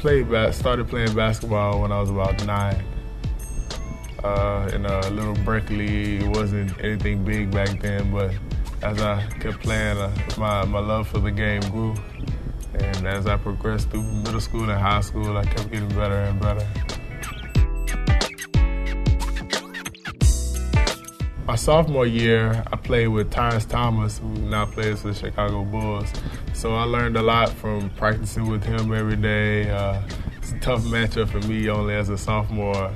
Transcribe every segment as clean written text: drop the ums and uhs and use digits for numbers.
started playing basketball when I was about 9. In a little brick league. It wasn't anything big back then, but as I kept playing, my love for the game grew. And as I progressed through middle school and high school, I kept getting better and better. My sophomore year, I played with Tyrus Thomas, who now plays for the Chicago Bulls. So I learned a lot from practicing with him every day. It's a tough matchup for me only as a sophomore.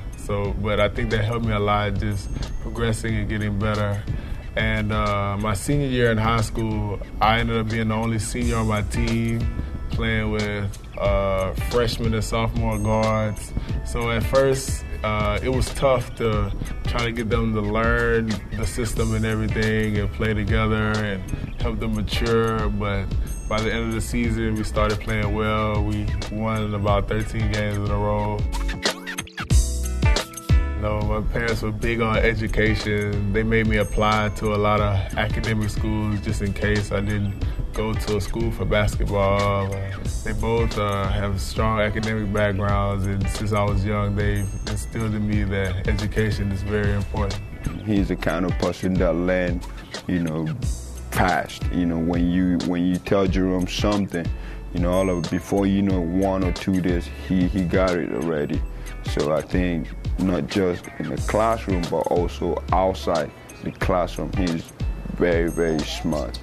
But I think that helped me a lot, just progressing and getting better. And my senior year in high school, I ended up being the only senior on my team, playing with freshman and sophomore guards. So at first, it was tough to try to get them to learn the system and everything and play together and help them mature. But by the end of the season, we started playing well. We won about 13 games in a row. My parents were big on education. They made me apply to a lot of academic schools just in case I didn't go to a school for basketball. They both have strong academic backgrounds, and since I was young, they've instilled in me that education is very important. He's the kind of person that learns, fast. When you tell Jerome something, before 1 or 2 days, he got it already. So I think not just in the classroom, but also outside the classroom, he's very, very smart.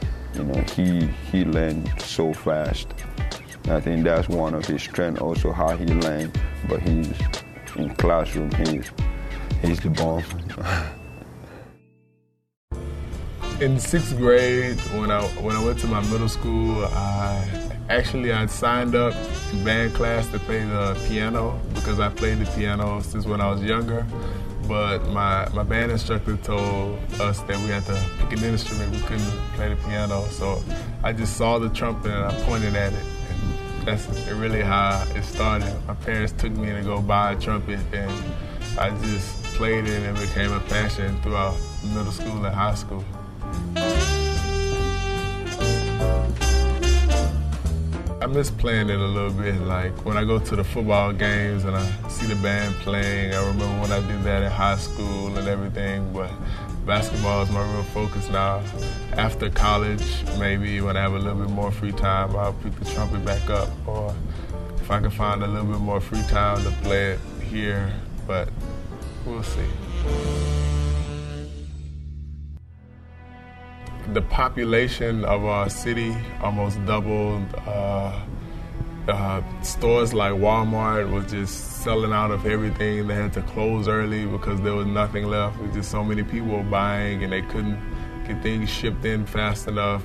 He learned so fast. I think that's one of his strengths, also how he learned. But he's in classroom, he's the bomb. In 6th grade, when I went to my middle school, I'd signed up in band class to play the piano because I played the piano since when I was younger. But my band instructor told us that we had to pick an instrument. We couldn't play the piano. So I just saw the trumpet and I pointed at it. And that's really how it started. My parents took me to go buy a trumpet, and I just played it, and it became a passion throughout middle school and high school. I miss playing it a little bit. Like when I go to the football games and I see the band playing, I remember when I did that in high school and everything, but basketball is my real focus now. After college, maybe when I have a little bit more free time, I'll pick the trumpet back up, or if I can find a little bit more free time to play it here, but we'll see. The population of our city almost doubled. Stores like Walmart was just selling out of everything. They had to close early because there was nothing left. There was just so many people buying, and they couldn't get things shipped in fast enough.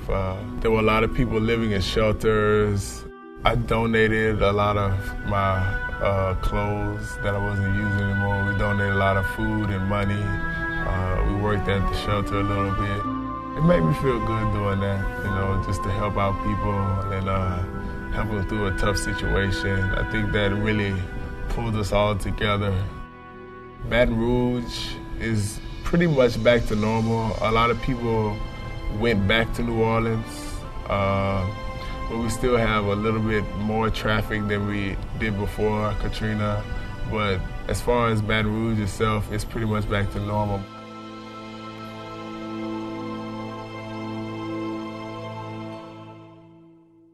There were a lot of people living in shelters. I donated a lot of my clothes that I wasn't using anymore. We donated a lot of food and money. We worked at the shelter a little bit. It made me feel good doing that, just to help out people and help them through a tough situation. I think that really pulled us all together. Baton Rouge is pretty much back to normal. A lot of people went back to New Orleans, but we still have a little bit more traffic than we did before Katrina. But as far as Baton Rouge itself, it's pretty much back to normal.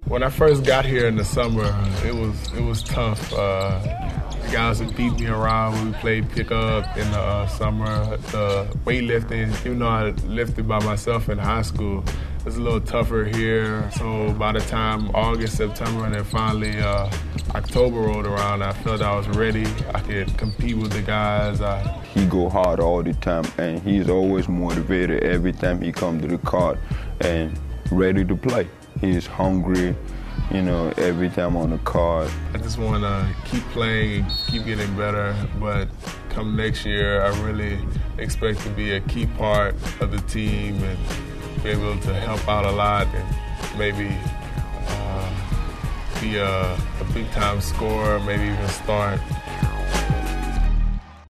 When I first got here in the summer, it was tough. The guys would beat me around when we played pickup in the summer. The weightlifting, even though I lifted by myself in high school, it was a little tougher here. So by the time August, September, and then finally October rolled around, I felt I was ready. I could compete with the guys. He go hard all the time, and he's always motivated every time he comes to the court and ready to play. He's hungry, every time on the court. I just want to keep playing and keep getting better, but come next year, I really expect to be a key part of the team and be able to help out a lot and maybe be a big-time scorer, maybe even start.